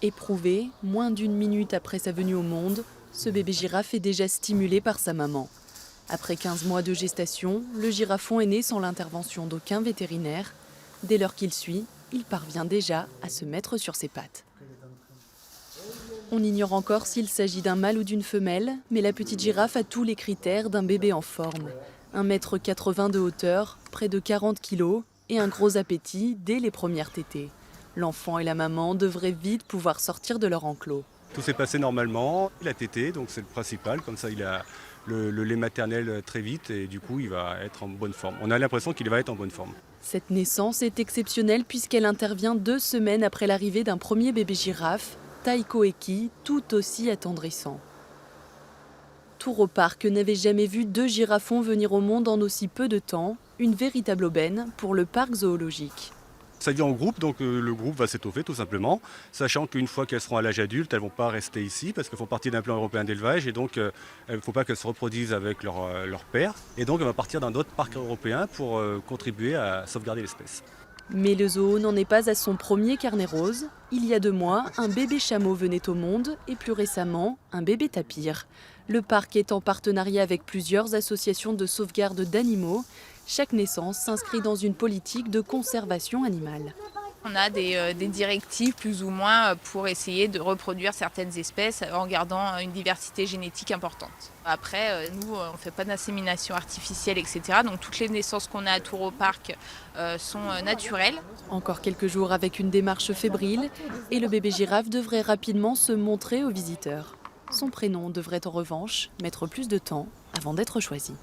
Éprouvé, moins d'une minute après sa venue au monde, ce bébé girafe est déjà stimulé par sa maman. Après 15 mois de gestation, le girafon est né sans l'intervention d'aucun vétérinaire. Dès lors qu'il suit, il parvient déjà à se mettre sur ses pattes. On ignore encore s'il s'agit d'un mâle ou d'une femelle, mais la petite girafe a tous les critères d'un bébé en forme. 1,80 m de hauteur, près de 40 kg et un gros appétit dès les premières tétées. L'enfant et la maman devraient vite pouvoir sortir de leur enclos. Tout s'est passé normalement, il a tété, donc c'est le principal, comme ça il a le lait maternel très vite et du coup il va être en bonne forme. On a l'impression qu'il va être en bonne forme. Cette naissance est exceptionnelle puisqu'elle intervient 2 semaines après l'arrivée d'un premier bébé girafe, Taiko Eki, tout aussi attendrissant. Tour Park n'avait jamais vu 2 girafons venir au monde en aussi peu de temps, une véritable aubaine pour le parc zoologique. Ça vit en groupe, donc le groupe va s'étoffer tout simplement, sachant qu'une fois qu'elles seront à l'âge adulte, elles ne vont pas rester ici parce qu'elles font partie d'un plan européen d'élevage et donc il ne faut pas qu'elles se reproduisent avec leur père. Et donc elles vont partir dans d'autres parcs européens pour contribuer à sauvegarder l'espèce. Mais le zoo n'en est pas à son premier carnet rose. Il y a 2 mois, un bébé chameau venait au monde et plus récemment, un bébé tapir. Le parc est en partenariat avec plusieurs associations de sauvegarde d'animaux. Chaque naissance s'inscrit dans une politique de conservation animale. On a des directives plus ou moins pour essayer de reproduire certaines espèces en gardant une diversité génétique importante. Après, nous, on ne fait pas d'insémination artificielle, etc. Donc toutes les naissances qu'on a à Tour Park sont naturelles. Encore quelques jours avec une démarche fébrile et le bébé girafe devrait rapidement se montrer aux visiteurs. Son prénom devrait en revanche mettre plus de temps avant d'être choisi.